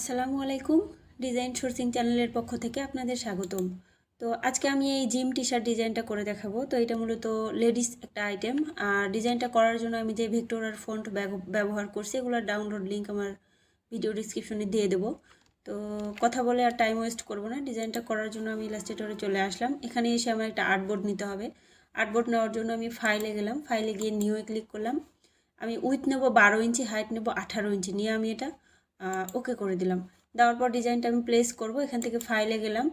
আসসালামু আলাইকুম। Design sourcing চ্যানেলের পক্ষ থেকে আপনাদের স্বাগতম। তো আজকে আমি এই জিম টি শার্ট ডিজাইনটা করে দেখাবো। তো এটা মূলত লেডিস একটা আইটেম। আর ডিজাইনটা করার জন্য আমি যে ভেক্টর আর ফন্ট ব্যবহার করছি এগুলোর ডাউনলোড লিঙ্ক আমার ভিডিও ডিসক্রিপশনে দিয়ে দেবো। তো কথা বলে আর টাইম ওয়েস্ট করবো না। ডিজাইনটা করার জন্য আমি ইলাস্ট্রেটরে চলে আসলাম। এখানে এসে আমার একটা আর্টবোর্ড নিতে হবে। আর্টবোর্ড নেওয়ার জন্য আমি ফাইলে গেলাম, ফাইলে গিয়ে নিউয়ে ক্লিক করলাম। আমি উইথ নেব 12 ইঞ্চি, হাইট নেব 18 ইঞ্চি, নিয়ে আমি এটা ওকে করে দিলাম। দেওয়ার পর ডিজাইনটা আমি প্লেস করব। এখান থেকে ফাইলে গেলাম,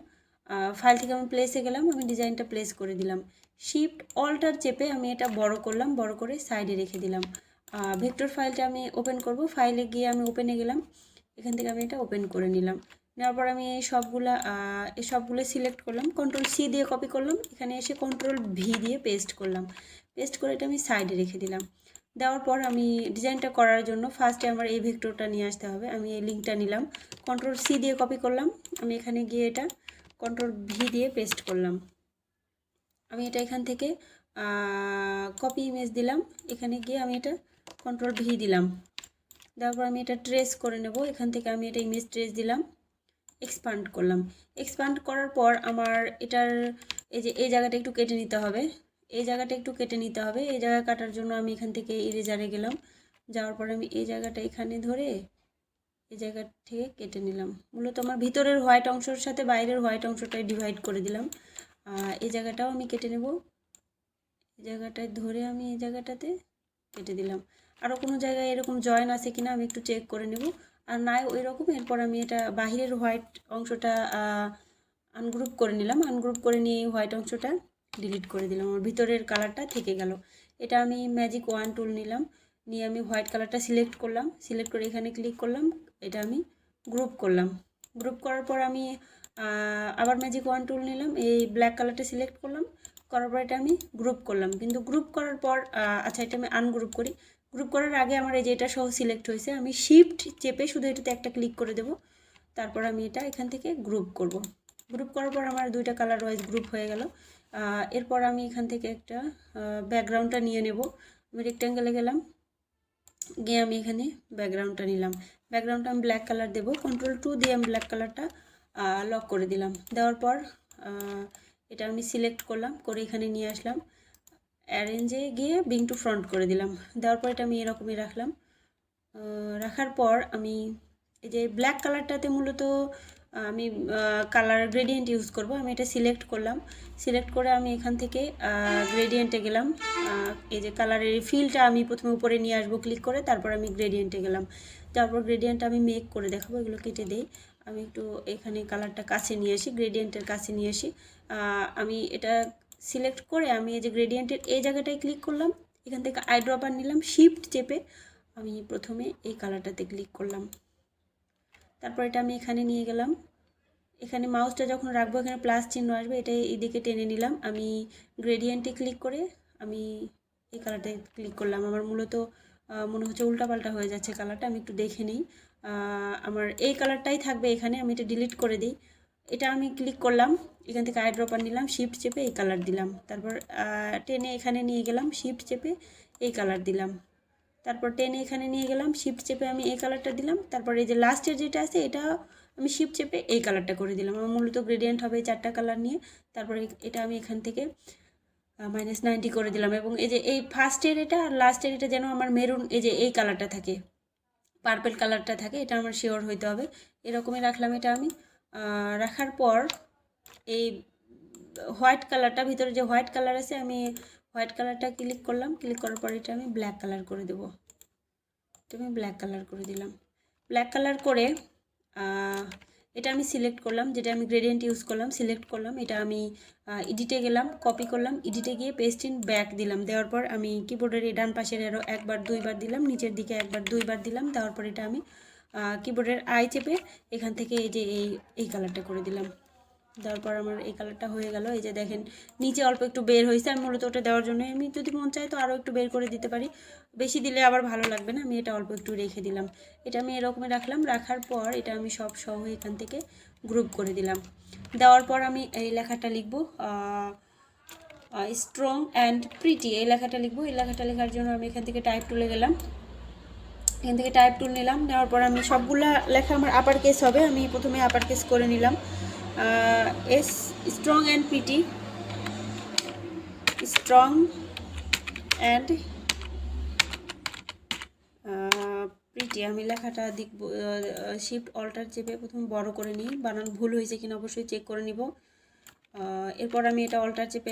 ফাইল থেকে আমি প্লেসে গেলাম, আমি ডিজাইনটা প্লেস করে দিলাম। শিফট অল্টার চেপে আমি এটা বড় করলাম, বড় করে সাইডে রেখে দিলাম। ভেক্টর ফাইলটা আমি ওপেন করব। ফাইলে গিয়ে আমি ওপেনে গেলাম, এখান থেকে আমি এটা ওপেন করে নিলাম। নেওয়ার পর আমি এই সবগুলো সিলেক্ট করলাম, কন্ট্রোল সি দিয়ে কপি করলাম, এখানে এসে কন্ট্রোল ভি দিয়ে পেস্ট করলাম। পেস্ট করে এটা আমি সাইডে রেখে দিলাম। দেওয়ার পর আমি ডিজাইনটা করার জন্য ফার্স্টে আমার এই ভেক্টরটা নিয়ে আসতে হবে। আমি এই লিঙ্কটা নিলাম, কন্ট্রোল সি দিয়ে কপি করলাম, আমি এখানে গিয়ে এটা কন্ট্রোল ভি দিয়ে পেস্ট করলাম। আমি এটা এখান থেকে কপি ইমেজ দিলাম, এখানে গিয়ে আমি এটা কন্ট্রোল ভি দিলাম। দেওয়ার পর আমি এটা ট্রেস করে নেব। এখান থেকে আমি এটা ইমেজ ট্রেস দিলাম, এক্সপান্ড করলাম। এক্সপান্ড করার পর আমার এটার এই জায়গাটা একটু কেটে নিতে হবে। এই জায়গাটা একটু কেটে নিতে হবে। এই জায়গা কাটার জন্য আমি এখান থেকে ইরেজারে গেলাম। যাওয়ার পর আমি এই জায়গাটা এখানে ধরে এই জায়গা থেকে কেটে নিলাম। মূলত আমার ভিতরের হোয়াইট অংশের সাথে বাইরের হোয়াইট অংশটাই ডিভাইড করে দিলাম। এই জায়গাটাও আমি কেটে নেব। এই জায়গাটায় ধরে আমি এই জায়গাটাতে কেটে দিলাম। আরও কোনো জায়গায় এরকম জয়েন আছে কিনা আমি একটু চেক করে নেব। আর নাই ওই রকম, এরপর আমি এটা বাহিরের হোয়াইট অংশটা আনগ্রুপ করে নিলাম। আনগ্রুপ করে নিয়ে এই হোয়াইট অংশটা ডিলিট করে দিলাম, আমার ভিতরের কালারটা থেকে গেল। এটা আমি ম্যাজিক ওয়ান টুল নিলাম, নিয়ে আমি হোয়াইট কালারটা সিলেক্ট করলাম। সিলেক্ট করে এখানে ক্লিক করলাম, এটা আমি গ্রুপ করলাম। গ্রুপ করার পর আমি আবার ম্যাজিক ওয়ান টুল নিলাম, এই ব্ল্যাক কালারটা সিলেক্ট করলাম। করার পর এটা আমি গ্রুপ করলাম। কিন্তু গ্রুপ করার পর আচ্ছা, এটা আমি আনগ্রুপ করি। গ্রুপ করার আগে আমার এই যে এটা সহ সিলেক্ট হয়েছে, আমি শিফট চেপে শুধু এটাতে একটা ক্লিক করে দেব। তারপর আমি এটা এখান থেকে গ্রুপ করব। গ্রুপ করার পর আমার দুইটা কালার ওয়াইজ গ্রুপ হয়ে গেল। এরপর আমি এখান থেকে একটা ব্যাকগ্রাউন্ডটা নিয়ে নেব। আমি রেক্ট্যাঙ্গেলে গেলাম, গিয়ে আমি এখানে ব্যাকগ্রাউন্ডটা নিলাম। ব্যাকগ্রাউন্ডটা আমি ব্ল্যাক কালার দেবো, কন্ট্রোল টু দিয়ে আমি ব্ল্যাক কালারটা লক করে দিলাম। দেওয়ার পর এটা আমি সিলেক্ট করলাম, করে এখানে নিয়ে আসলাম, অ্যারেঞ্জে গিয়ে বিং টু ফ্রন্ট করে দিলাম। দেওয়ার পর এটা আমি এরকমই রাখলাম। রাখার পর আমি এই যে ব্ল্যাক কালারটাতে মূলত আমি কালার গ্রেডিয়েন্ট ইউজ করব। আমি এটা সিলেক্ট করলাম, সিলেক্ট করে আমি এখান থেকে গ্রেডিয়েন্টে গেলাম। এই যে কালারের ফিলটা আমি প্রথমে উপরে নিয়ে আসবো ক্লিক করে, তারপর আমি গ্রেডিয়েন্টে গেলাম। তারপর গ্রেডিয়েন্ট আমি মেক করে দেখাবো, এগুলো কেটে দেই। আমি একটু এখানে কালারটা কাছে নিয়ে আসি, গ্রেডিয়েন্টের কাছে নিয়ে আসি। আমি এটা সিলেক্ট করে আমি এই যে গ্রেডিয়েন্টের এই জায়গাটায় ক্লিক করলাম, এখান থেকে আই ড্রপার নিলাম, শিফট চেপে আমি প্রথমে এই কালারটাতে ক্লিক করলাম। তারপর এটা আমি এখানে নিয়ে গেলাম, এখানে মাউসটা যখন রাখবো এখানে প্লাস চিহ্ন আসবে, এটা এইদিকে টেনে নিলাম। আমি গ্রেডিয়েন্টে ক্লিক করে আমি এই কালারটায় ক্লিক করলাম। আমার মূলত মনে হচ্ছে উল্টাপাল্টা হয়ে যাচ্ছে কালারটা, আমি একটু দেখে নিই। আমার এই কালারটাই থাকবে এখানে, আমি এটা ডিলিট করে দিই। এটা আমি ক্লিক করলাম, এখান থেকে আই ড্রপার নিলাম, শিফট চেপে এই কালার দিলাম। তারপর টেনে এখানে নিয়ে গেলাম, শিফট চেপে এই কালার দিলাম। তারপর টেনে এখানে নিয়ে গেলাম, শিফট চেপে আমি এই কালারটা দিলাম। তারপর এই যে লাস্টের যেটা আছে এটা আমি শিফট চেপে এই কালারটা করে দিলাম। আমার মূলত গ্রেডিয়েন্ট হবে এই চারটা কালার নিয়ে। তারপরে এটা আমি এখান থেকে -90 করে দিলাম। এবং এই যে এই ফার্স্টের এটা আর লাস্টের এটা যেন আমার মেরুন এই যে এই কালারটা থাকে, পার্পল কালারটা থাকে, এটা আমার শিওর হইতে হবে। এরকমই রাখলাম এটা আমি। রাখার পর এই হোয়াইট কালারটা, ভিতরে যে হোয়াইট কালার আছে, আমি হোয়াইট কালারটা ক্লিক করলাম। ক্লিক করার পর এটা আমি ব্ল্যাক কালার করে দেবো। এটা আমি ব্ল্যাক কালার করে দিলাম। ব্ল্যাক কালার করে এটা আমি সিলেক্ট করলাম, যেটা আমি গ্রেডিয়েন্ট ইউজ করলাম, সিলেক্ট করলাম। এটা আমি এডিটে গেলাম, কপি করলাম, এডিটে গিয়ে পেস্ট ইন ব্যাক দিলাম। দেওয়ার পর আমি কিবোর্ডের এই ডান পাশের আরও একবার দুইবার দিলাম, নিচের দিকে একবার দুইবার দিলাম। দেওয়ার পর এটা আমি কিবোর্ডের আই চেপে এখান থেকে এই যে এই কালারটা করে দিলাম। দেওয়ার পর আমার এই কালারটা হয়ে গেল। এই যে দেখেন নিচে অল্প একটু বের হয়েছে, আমি মূলত ওটা দেওয়ার জন্য, আমি যদি মন চাই তো আরও একটু বের করে দিতে পারি, বেশি দিলে আবার ভালো লাগবে না। আমি এটা অল্প একটু রেখে দিলাম। এটা আমি এরকমই রাখলাম। রাখার পর এটা আমি সব সহ এখান থেকে গ্রুপ করে দিলাম। দেওয়ার পর আমি এই লেখাটা লিখব, স্ট্রং অ্যান্ড প্রিটি, এই লেখাটা লিখবো। এই লেখাটা লেখার জন্য আমি এখান থেকে টাইপ টুলে গেলাম, এখান থেকে টাইপ টুল নিলাম, নেওয়ার পর আমি সবগুলা লেখা আমার আপার কেস হবে। আমি প্রথমে আপার কেস করে নিলাম, as strong and pity, strong and pretty. আমি লেখাটা শিফট অল্টার চেপে প্রথমে বড় করে নিই, বানান ভুল হয়েছে কিনা অবশ্যই চেক করে নিব। এরপর আমি এটা অল্টার চেপে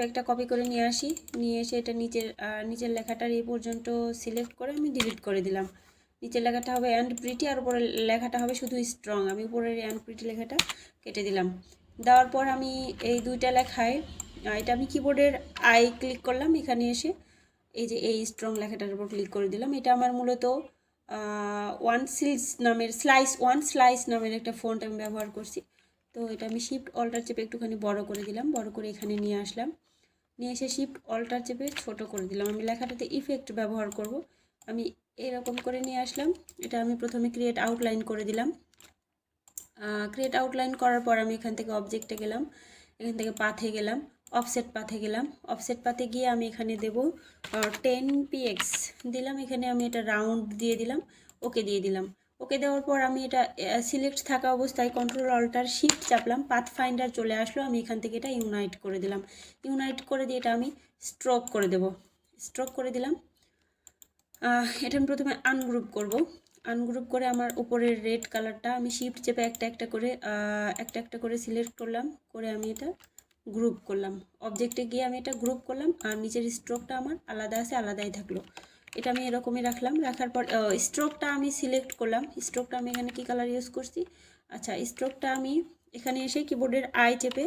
একটা কপি করে নিয়ে আসি, নিয়ে এসে এটা নিচের লেখাটার এই পর্যন্ত সিলেক্ট করে আমি ডিলিট করে দিলাম। নিচের লেখাটা হবে অ্যান্ড প্রিটি, আর উপরের লেখাটা হবে শুধু স্ট্রং। আমি উপরের অ্যান্ড প্রিটি লেখাটা কেটে দিলাম। দেওয়ার পর আমি এই দুইটা লেখায় এটা আমি কিবোর্ডের আই ক্লিক করলাম, এখানে এসে এই যে এই স্ট্রং লেখাটার উপর ক্লিক করে দিলাম। এটা আমার মূলত ওয়ান স্লাইস নামের একটা ফন্ট আমি ব্যবহার করছি। তো এটা আমি শিফট অল্টার চেপে একটুখানি বড় করে দিলাম, বড় করে এখানে নিয়ে আসলাম, নিয়ে এসে শিফট অল্টার চেপে ছোট করে দিলাম। আমি লেখাটাতে ইফেক্ট ব্যবহার করব, আমি এরকম করে নিয়ে আসলাম। এটা আমি প্রথমে ক্রিয়েট আউটলাইন করে দিলাম। ক্রিয়েট আউটলাইন করার পর আমি এখান থেকে অবজেক্টে গেলাম, এখান থেকে পাথে গেলাম, অফসেট পাথে গেলাম। অফসেট পাথে গিয়ে আমি এখানে দেব 10px দিলাম। এখানে আমি এটা রাউন্ড দিয়ে দিলাম, ওকে দিয়ে দিলাম। ওকে দেওয়ার পর আমি এটা সিলেক্ট থাকা অবস্থায় কন্ট্রোল অল্টার শিফট চাপলাম, পাথ ফাইন্ডার চলে আসলো। আমি এখান থেকে এটা ইউনাইট করে দিলাম। ইউনাইট করে দিয়ে এটা আমি স্ট্রোক করে দেব, স্ট্রোক করে দিলাম। এটা আমি প্রথমে আনগ্রুপ করব। আনগ্রুপ করে আমার উপরের রেড কালারটা আমি শিফট চেপে একটা একটা করে সিলেক্ট করলাম, করে আমি এটা গ্রুপ করলাম। অবজেক্টে গিয়ে আমি এটা গ্রুপ করলাম, আর নিচের স্ট্রোকটা আমার আলাদা আছে, আলাদাই থাকলো। এটা আমি এরকমই রাখলাম। রাখার পর স্ট্রোকটা আমি সিলেক্ট করলাম। স্ট্রোকটা আমি এখানে কি কালার ইউজ করছি, আচ্ছা স্ট্রোকটা আমি এখানে এসে কিবোর্ডের আই চেপে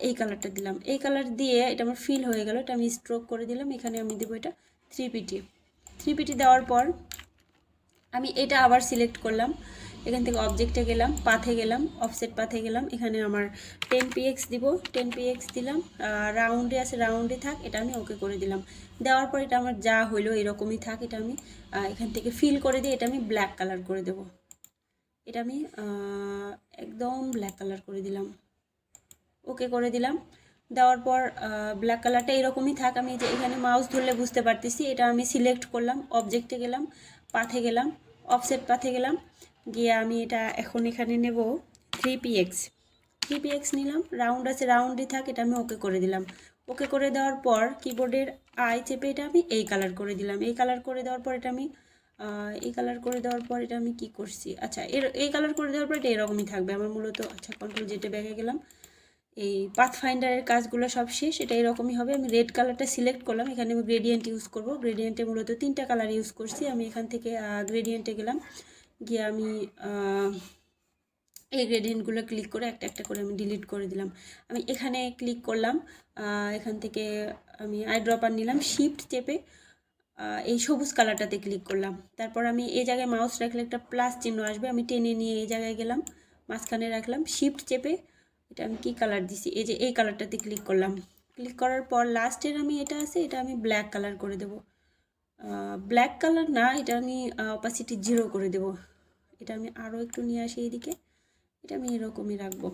এই কালারটা দিলাম। এই কালার দিয়ে এটা আমার ফিল হয়ে গেল, এটা আমি স্ট্রোক করে দিলাম। এখানে আমি দেবো এটা 3পিটি দেওয়ার পর আমি এটা আবার সিলেক্ট করলাম, এখান থেকে অবজেক্টে গেলাম, পাথে গেলাম, অফসেট পাথে গেলাম, এখানে আমার 10px দিব, 10px দিলাম। রাউন্ডে আছে, রাউন্ডে থাক, এটা আমি ওকে করে দিলাম। দেওয়ার পর এটা আমার যা হইলো এরকমই থাক। এটা আমি এখান থেকে ফিল করে দিয়ে এটা আমি ব্ল্যাক কালার করে দেব। এটা আমি একদম ব্ল্যাক কালার করে দিলাম, ওকে করে দিলাম। দেওয়ার পর ব্ল্যাক কালারটা এরকমই থাক। আমি যে এখানে মাউস ধরলে বুঝতে পারতেছি, এটা আমি সিলেক্ট করলাম, অবজেক্টে গেলাম, পাথে গেলাম, অফসেট পাথে গেলাম, গিয়ে আমি এটা এখন এখানে নেব 3px নিলাম। রাউন্ড আছে, রাউন্ডই থাক, এটা আমি ওকে করে দিলাম। ওকে করে দেওয়ার পর কিবোর্ডের আই চেপে এটা আমি এই কালার করে দিলাম। এই কালার করে দেওয়ার পর এটা আমি এটা আমি কি করছি, আচ্ছা এই কালার করে দেওয়ার পর এটা এরকমই থাকবে আমার মূলত। আচ্ছা কন্ট্রোল জেটে ব্যাগে গেলাম, এই পাথ ফাইন্ডারের কাজগুলো সব শেষ, এটা এরকমই হবে। আমি রেড কালারটা সিলেক্ট করলাম, এখানে আমি গ্রেডিয়েন্ট ইউজ করব। গ্রেডিয়েন্টে মূলত 3টা কালার ইউজ করছি। আমি এখান থেকে গ্রেডিয়েন্টে গেলাম, গিয়ে আমি এই গ্রেডিয়েন্টগুলো ক্লিক করে একটা করে আমি ডিলিট করে দিলাম। আমি এখানে ক্লিক করলাম, এখান থেকে আমি আইড্রপার নিলাম, শিফট চেপে এই সবুজ কালারটাতে ক্লিক করলাম। তারপর আমি এই জায়গায় মাউস রাখলে একটা প্লাস চিহ্ন আসবে, আমি টেনে নিয়ে এই জায়গায় গেলাম, মাঝখানে রাখলাম, শিফট চেপে এটা আমি কি কালার দিছি, এই যে এই কালারটাতে ক্লিক করলাম। ক্লিক করার পর লাস্টের আমি এটা আছে, এটা আমি ব্ল্যাক কালার করে দেব। ব্ল্যাক কালার না, এটা আমি অপাসিটি 0 করে দেব। এটা আমি আরও একটু নিয়ে আসি এইদিকে, এটা আমি এরকমই রাখবো।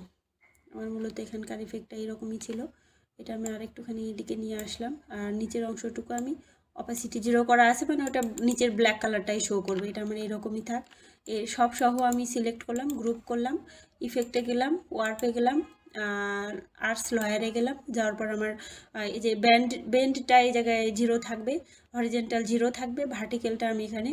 আমার মূলত এখানকার ইফেক্টটা এরকমই ছিল। এটা আমি আর একটুখানি এদিকে নিয়ে আসলাম, আর নিচের অংশটুকু আমি অপাসিটি 0 করা আছে, মানে ওটা নিচের ব্ল্যাক কালারটাই শো করবে। এটা আমার এরকমই থাক। এর সব সহ আমি সিলেক্ট করলাম, গ্রুপ করলাম, ইফেক্টে গেলাম, ওয়ার্পে গেলাম, আর্টস লয়ারে গেলাম। যাওয়ার পর আমার এই যে বেন্ডটা এই জায়গায় 0 থাকবে, হরিজেন্টাল 0 থাকবে, ভার্টিক্যালটা আমি এখানে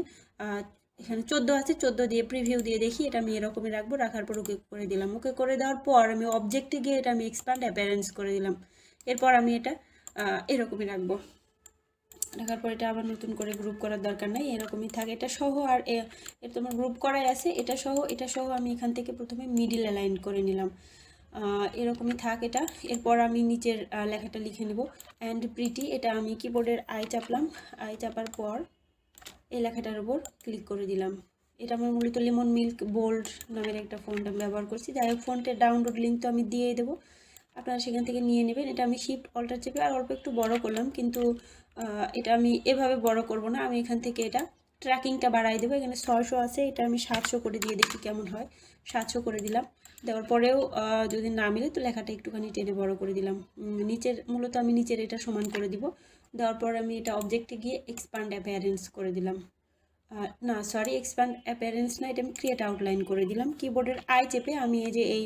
14 আছে, 14 দিয়ে প্রিভিউ দিয়ে দেখি। এটা আমি এরকমই রাখবো। রাখার পর ওকে করে দিলাম। ওকে করে দেওয়ার পর আমি অবজেক্টে গিয়ে এটা আমি এক্সপ্যান্ড অ্যাপিয়ারেন্স করে দিলাম। এরপর আমি এটা এরকমই রাখবো। রাখার পর এটা আবার নতুন করে গ্রুপ করার দরকার নেই, এরকমই থাকে এটা সহ। আর এর তোমার গ্রুপ করাই আছে, এটা সহ আমি এখান থেকে প্রথমে মিডিল অ্যালাইন করে নিলাম, এরকমই থাক এটা। এরপর আমি নিচের লেখাটা লিখে নেব, অ্যান্ড প্রিটি। এটা আমি কিবোর্ডের আই চাপলাম, আই চাপার পর এই লেখাটার উপর ক্লিক করে দিলাম। এটা আমার মূলত লেমন মিল্ক বোল্ড নামের একটা ফন্ট আমি ব্যবহার করছি। যাই হোক, ফন্টের ডাউনলোড লিঙ্ক তো আমি দিয়ে দেবো, আপনারা সেখান থেকে নিয়ে নেবেন। এটা আমি শিফট অল্টার চেপে আর অল্প একটু বড় করলাম, কিন্তু এটা আমি এভাবে বড় করব না। আমি এখান থেকে এটা ট্র্যাকিংটা বাড়াই দেবো। এখানে 600 আছে, এটা আমি 700 করে দিয়ে দেখি কেমন হয়। 700 করে দিলাম। দেওয়ার পরেও যদি না মিলে তো লেখাটা একটুখানি টেনে বড় করে দিলাম। মূলত আমি নিচের এটা সমান করে দিব। দেওয়ার পর আমি এটা অবজেক্টে গিয়ে এক্সপ্যান্ড অ্যাপিয়ারেন্স করে দিলাম। না সরি, এক্সপ্যান্ড অ্যাপিয়ারেন্স না, এটা আমি ক্রিয়েট আউটলাইন করে দিলাম। কিবোর্ডের আই চেপে আমি এই যে এই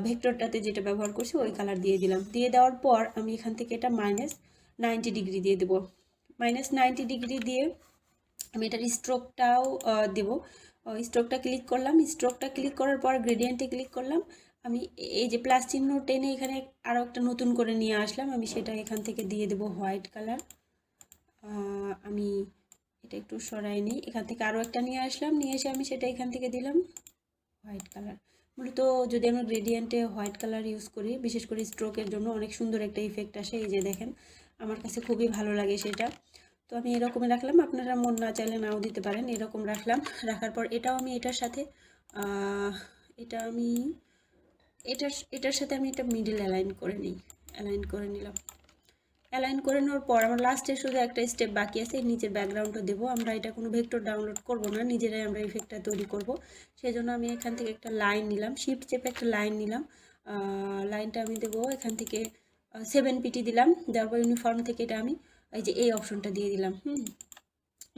ভেক্টরটাতে যেটা ব্যবহার করছি ওই কালার দিয়ে দিলাম। দিয়ে দেওয়ার পর আমি এখান থেকে এটা -90 ডিগ্রি দিয়ে দেবো। -90 ডিগ্রি দিয়ে আমি এটার স্ট্রোকটাও দেবো। স্ট্রোকটা ক্লিক করলাম, স্ট্রোকটা ক্লিক করার পর গ্রেডিয়েন্টে ক্লিক করলাম। আমি এই যে প্লাস চিহ্ন টেনে এখানে আরও একটা নতুন করে নিয়ে আসলাম, আমি সেটা এখান থেকে দিয়ে দেবো হোয়াইট কালার। আমি এটা একটু সরাই নিই, এখান থেকে আরও একটা নিয়ে আসলাম, নিয়ে এসে আমি সেটা এখান থেকে দিলাম হোয়াইট কালার। মূলত যদি আমরা গ্রেডিয়েন্টে হোয়াইট কালার ইউজ করি, বিশেষ করে স্ট্রোকের জন্য অনেক সুন্দর একটা ইফেক্ট আসে। এই যে দেখেন, আমার কাছে খুবই ভালো লাগে সেটা। তো আমি এরকমই রাখলাম, আপনারা মন না চাইলে নাও দিতে পারেন। এরকম রাখলাম, রাখার পর এটাও আমি এটার সাথে এটার সাথে আমি এটা মিডল অ্যালাইন করে নিই, অ্যালাইন করে নিলাম। অ্যালাইন করে নেওয়ার পর আমার লাস্টে শুধু একটা স্টেপ বাকি আছে, নিচের ব্যাকগ্রাউন্ডও দেবো। আমরা এটা কোনো ভেক্টর ডাউনলোড করব না, নিজেরাই আমরা ইফেক্টটা তৈরি করব। সেই জন্য আমি এখান থেকে একটা লাইন নিলাম, শিফট চেপে একটা লাইন নিলাম। লাইনটা আমি দেবো এখান থেকে 7 পিটি দিলাম। দেওয়ার পর ইউনিফর্ম থেকে এটা আমি এই যে এই অপশনটা দিয়ে দিলাম।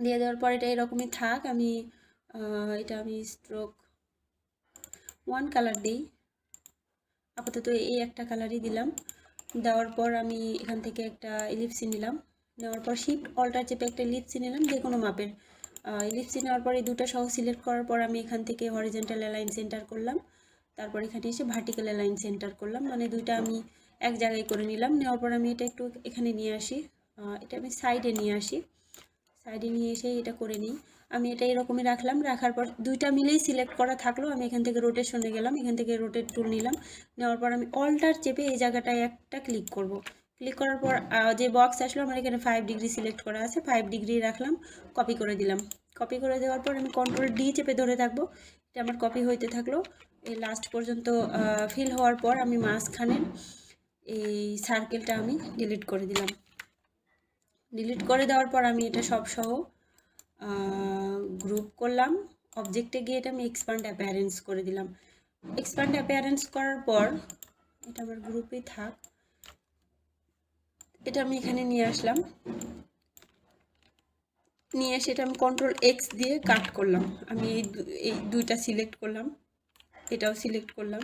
দিয়ে দেওয়ার পর এটা এরকমই থাক। আমি এটা আমি স্ট্রোক 1 কালার দিই, আপাতত এই একটা কালারই দিলাম। দেওয়ার পর আমি এখান থেকে একটা ইলিপসি নিলাম, নেওয়ার পর শিফট অল্টার চেপে একটা ইলিপসি নিলাম, যে কোনো মাপের ইলিপসি। নেওয়ার পর এই দুটো সহ সিলেক্ট করার পর আমি এখান থেকে হরিজন্টাল অ্যালাইন সেন্টার করলাম। তারপর এখানে এসে ভার্টিক্যাল অ্যালাইন সেন্টার করলাম, মানে দুইটা আমি এক জায়গায় করে নিলাম। নেওয়ার পর আমি এটা একটু এখানে নিয়ে আসি, এটা আমি সাইডে নিয়ে আসি, সাইডে নিয়ে এসে এটা করে নিই। আমি এটা এরকমই রাখলাম, রাখার পর দুইটা মিলেই সিলেক্ট করা থাকলো। আমি এখান থেকে রোটেশনে গেলাম, এখান থেকে রোটেট টুল নিলাম। নেওয়ার পর আমি অল্টার চেপে এই জায়গাটায় একটা ক্লিক করব। ক্লিক করার পর যে বক্স আসলো আমার এখানে 5 ডিগ্রি সিলেক্ট করা আছে, 5 ডিগ্রি রাখলাম, কপি করে দিলাম। কপি করে দেওয়ার পর আমি কন্ট্রোল ডি চেপে ধরে থাকবো, এটা আমার কপি হইতে থাকলো। এই লাস্ট পর্যন্ত ফিল হওয়ার পর আমি মাঝখানের এই সার্কেলটা আমি ডিলিট করে দিলাম। ডিলিট করে দেওয়ার পর আমি এটা সব সহ গ্রুপ করলাম। অবজেক্টে গিয়ে এটা আমি এক্সপ্যান্ড অ্যাপিয়ারেন্স করে দিলাম। এক্সপ্যান্ড অ্যাপিয়ারেন্স করার পর এটা আমার গ্রুপেই থাক, এটা আমি এখানে নিয়ে আসলাম। নিয়ে এসে এটা আমি কন্ট্রোল এক্স দিয়ে কাট করলাম। আমি এই দুইটা সিলেক্ট করলাম, এটাও সিলেক্ট করলাম,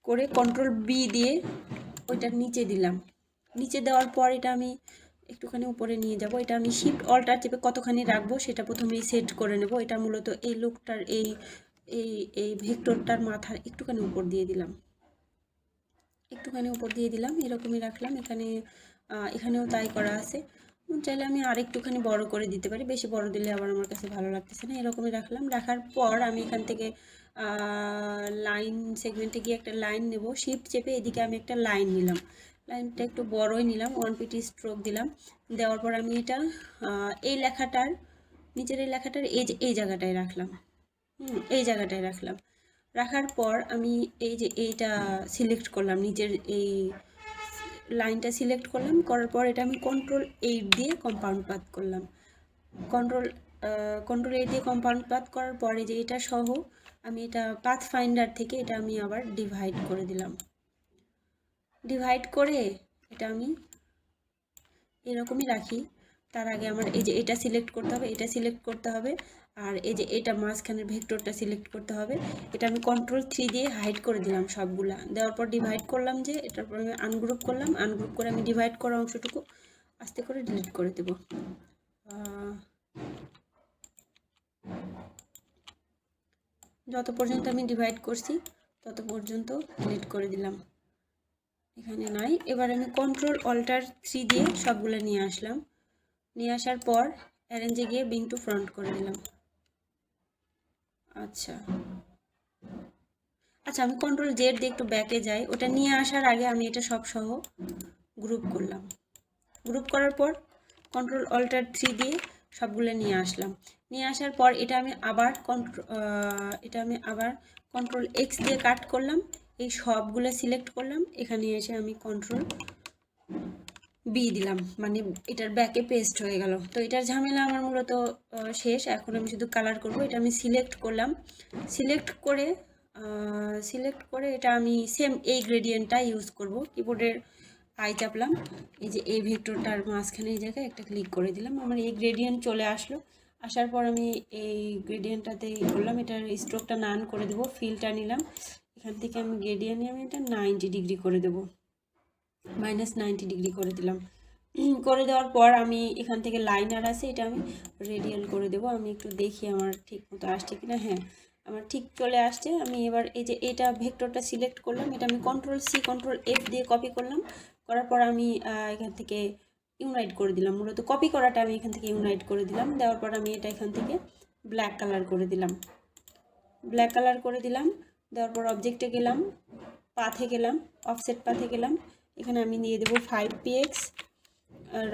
করে কন্ট্রোল বি দিয়ে ওইটার নিচে দিলাম। নিচে দেওয়ার পর এটা আমি একটুখানি উপরে নিয়ে যাব। এটা আমি শিফট অল্টার চেপে কতখানি রাখবো সেটা প্রথমেই সেট করে নেব। এটা মূলত এই লুকটার এই এই এই ভেক্টরটার মাথার একটুখানি উপর দিয়ে দিলাম, একটুখানি উপর দিয়ে দিলাম, এরকমই রাখলাম। এখানেও তাই করা আছে। চাইলে আমি আরেকটুখানি বড় করে দিতে পারি, বেশি বড় দিলে আবার আমার কাছে ভালো লাগতেছে না। এরকমই রাখলাম। রাখার পর আমি এখান থেকে লাইন সেগমেন্টে গিয়ে একটা লাইন নেব, শিফট চেপে এদিকে আমি একটা লাইন নিলাম, লাইনটা একটু বড়ই নিলাম, 1 পিটি স্ট্রোক দিলাম। দেওয়ার পর আমি এটা এই লেখাটার নিচের এই লেখাটার এই জায়গাটায় রাখলাম, এই জায়গাটায় রাখলাম। রাখার পর আমি এই যে এইটা সিলেক্ট করলাম, নিচের এই লাইনটা সিলেক্ট করলাম, করার পর এটা আমি কন্ট্রোল 8 দিয়ে কম্পাউন্ড পাথ করলাম। কন্ট্রোল 8 দিয়ে কম্পাউন্ড পাথ করার পরে যে এটা সহ আমি এটা পাথ ফাইন্ডার থেকে এটা আমি আবার ডিভাইড করে দিলাম। ডিভাইড করে এটা আমি এরকমই রাখি। তার আগে আমার এই যে এটা সিলেক্ট করতে হবে, এটা সিলেক্ট করতে হবে, আর এই যে এটা মাঝখানের ভেক্টরটা সিলেক্ট করতে হবে। এটা আমি কন্ট্রোল 3 দিয়ে হাইড করে দিলাম সবগুলা। দেওয়ার পর ডিভাইড করলাম, যে এটার পর আমি আনগ্রুপ করলাম, আনগ্রুপ করে আমি ডিভাইড করা অংশটুকু আস্তে করে ডিলিট করে দেব। যত পর্যন্ত আমি ডিভাইড করছি তত পর্যন্ত ডিলিট করে দিলাম, এখানে নাই। এবার আমি কন্ট্রোল অল্টার 3 দিয়ে সবগুলো নিয়ে আসলাম। নিয়ে আসার পর অ্যারেঞ্জে গিয়ে বিং টু ফ্রন্ট করে দিলাম। আচ্ছা আমি কন্ট্রোল জেড দিয়ে একটু ব্যাকে যাই। ওটা নিয়ে আসার আগে আমি এটা সব সহ গ্রুপ করলাম। গ্রুপ করার পর কন্ট্রোল অল্টার 3 দিয়ে সবগুলো নিয়ে আসলাম। নিয়ে আসার পর এটা আমি আবার কন্ট্রোল এক্স দিয়ে কাট করলাম, এই সবগুলো সিলেক্ট করলাম। এখানে এসে আমি কন্ট্রোল বি দিলাম, মানে এটার ব্যাকে পেস্ট হয়ে গেল। তো এটার ঝামেলা আমার মূলত শেষ। এখন আমি শুধু কালার করব। এটা আমি সিলেক্ট করলাম, সিলেক্ট করে এটা আমি সেম এই গ্রেডিয়েন্টটা ইউজ করব। কিবোর্ডের আই চাপলাম, এই যে এই ভেক্টরটার মাঝখানে এই জায়গায় একটা ক্লিক করে দিলাম, আমার এই গ্রেডিয়েন্ট চলে আসলো। আসার পর আমি এই গ্রেডিয়েন্টটাতে করলাম, এটার স্ট্রোকটা নান করে দেবো, ফিলটা নিলাম, এখান থেকে আমি গ্রেডিয়েন্টে আমি এটা 90 ডিগ্রি করে দেবো, -90 ডিগ্রি করে দিলাম। করে দেওয়ার পর আমি এখান থেকে লাইনার আছে, এটা আমি রেডিয়াল করে দেবো। আমি একটু দেখি আমার ঠিক মতো আসছে কিনা। হ্যাঁ, আমার ঠিক চলে আসছে। আমি এবার এই যে এটা ভেক্টরটা সিলেক্ট করলাম, এটা আমি Ctrl+C Ctrl+F দিয়ে কপি করলাম, করার পর আমি এখান থেকে ইউনাইট করে দিলাম। মূলত কপি করাটা আমি এখান থেকে ইউনাইট করে দিলাম। দেওয়ার পর আমি এটা এখান থেকে ব্ল্যাক কালার করে দিলাম, দেওয়ার পর অবজেক্টে গেলাম, পাথে গেলাম, অফসেট পাথে গেলাম, এখানে আমি দিয়ে দেবো 5px,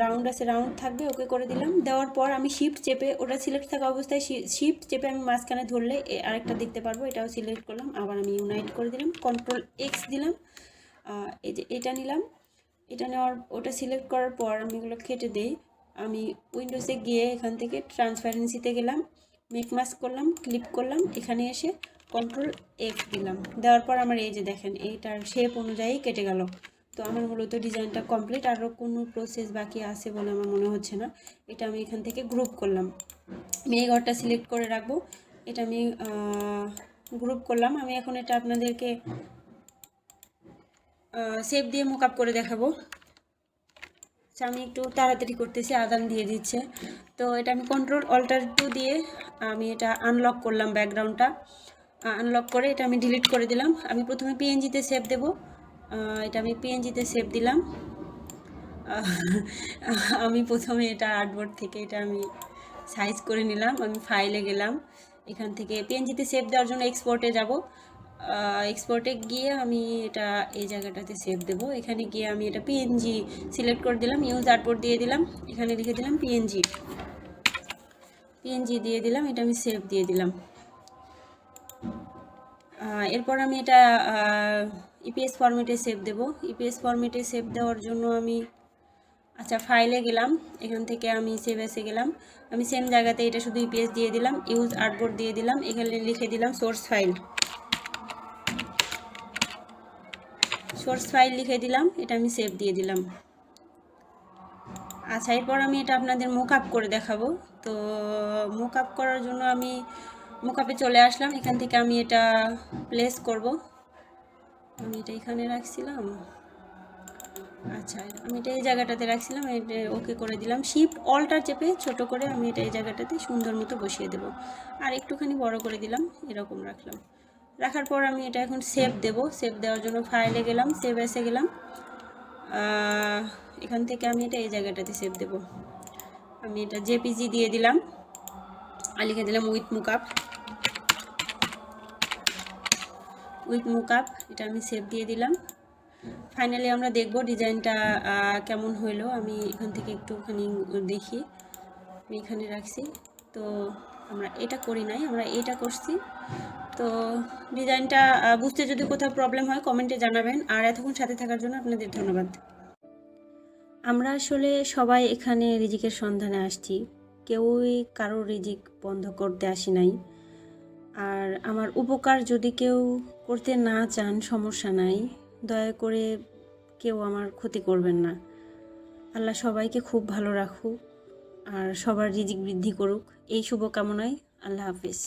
রাউন্ড আছে, রাউন্ড থাকবে, ওকে করে দিলাম। দেওয়ার পর আমি শিফট চেপে, ওটা সিলেক্ট থাকা অবস্থায় শিফট চেপে আমি মাঝখানে ধরলে আরেকটা দেখতে পারবো, এটাও সিলেক্ট করলাম, আবার আমি ইউনাইট করে দিলাম, Ctrl+X দিলাম, এই যে এটা নিলাম, এটা নেওয়ার ওটা সিলেক্ট করার পর আমি এগুলো কেটে দিই। আমি উইন্ডোজে গিয়ে এখান থেকে ট্রান্সপারেন্সিতে গেলাম, মেক মাস্ক করলাম, ক্লিক করলাম, এখানে এসে Ctrl+X দিলাম। দেওয়ার পর আমার এই যে দেখেন এইটার শেপ অনুযায়ী কেটে গেল। তো আমার মূলত ডিজাইনটা কমপ্লিট, আরও কোনো প্রসেস বাকি আছে বলে আমার মনে হচ্ছে না। এটা আমি এখান থেকে গ্রুপ করলাম, আমি এই ঘরটা সিলেক্ট করে রাখবো, এটা আমি গ্রুপ করলাম। আমি এখন এটা আপনাদেরকে শেপ দিয়ে মোকআপ করে দেখাবো। আমি একটু তাড়াতাড়ি করতেছি, আদান দিয়ে দিচ্ছে। তো এটা আমি Ctrl+Alt+2 দিয়ে আমি এটা আনলক করলাম, ব্যাকগ্রাউন্ডটা আনলক করে এটা আমি ডিলিট করে দিলাম। আমি প্রথমে পিএনজিতে সেভ দেব, এটা আমি পিএনজিতে সেভ দিলাম। আমি প্রথমে এটা আর্টবোর্ড থেকে এটা আমি সাইজ করে নিলাম, আমি ফাইলে গেলাম, এখান থেকে পিএনজিতে সেভ দেওয়ার জন্য এক্সপোর্টে যাব, এক্সপোর্টে গিয়ে আমি এটা এই জায়গাটাতে সেভ দেব। এখানে গিয়ে আমি এটা পিএনজি সিলেক্ট করে দিলাম, ইউজ আর্টবোর্ড দিয়ে দিলাম, এখানে লিখে দিলাম পিএনজি দিয়ে দিলাম, এটা আমি সেভ দিয়ে দিলাম। এরপর আমি এটা ইপিএস ফরম্যাটে সেভ দেব। ইপিএস ফরম্যাটে সেভ দেওয়ার জন্য আমি আচ্ছা ফাইলে গেলাম, এখান থেকে আমি সেভ এসে গেলাম, আমি সেম জায়গাতে এটা শুধু ইপিএস দিয়ে দিলাম, ইউজ আর্টবোর্ড দিয়ে দিলাম, এখানে লিখে দিলাম সোর্স ফাইল লিখে দিলাম, এটা আমি সেভ দিয়ে দিলাম। আচ্ছা এরপর আমি এটা আপনাদের মোকআপ করে দেখাবো। তো মোকআপ করার জন্য আমি মোকআপে চলে আসলাম, এখান থেকে আমি এটা প্লেস করব, আমি এটা এখানে রাখছিলাম, আচ্ছা আমি এটা এই জায়গাটাতে রাখছিলাম, এটা ওকে করে দিলাম, শিফট অল্টার চেপে ছোট করে আমি এটা এই জায়গাটাতে সুন্দর মতো বসিয়ে দেব, আর একটুখানি বড় করে দিলাম, এরকম রাখলাম। রাখার পর আমি এটা এখন সেভ দেব। সেভ দেওয়ার জন্য ফাইলে গেলাম, সেভ এসে গেলাম, এখান থেকে আমি এটা এই জায়গাটাতে সেভ দেব। আমি এটা জেপিজি দিয়ে দিলাম আর লিখে দিলাম উইথ মুকআপ, এটা আমি সেভ দিয়ে দিলাম। ফাইনালি আমরা দেখব ডিজাইনটা কেমন হইলো। আমি এখান থেকে একটুখানি দেখি, আমি এখানে রাখছি, তো আমরা এটা করি নাই, আমরা এটা করছি। তো ডিজাইনটা বুঝতে যদি কোথাও প্রবলেম হয় কমেন্টে জানাবেন, আর এতক্ষণ সাথে থাকার জন্য আপনাদের ধন্যবাদ। আমরা আসলে সবাই এখানে রিজিকের সন্ধানে আসছি, কেউই কারোর রিজিক বন্ধ করতে আসি নাই। আর আমার উপকার যদি কেউ করতে না চান সমস্যা নাই, দয়া করে কেউ আমার ক্ষতি করবেন না। আল্লাহ সবাইকে খুব ভালো রাখুক আর সবার রিজিক বৃদ্ধি করুক, এই শুভকামনায়। আল্লাহ হাফিজ।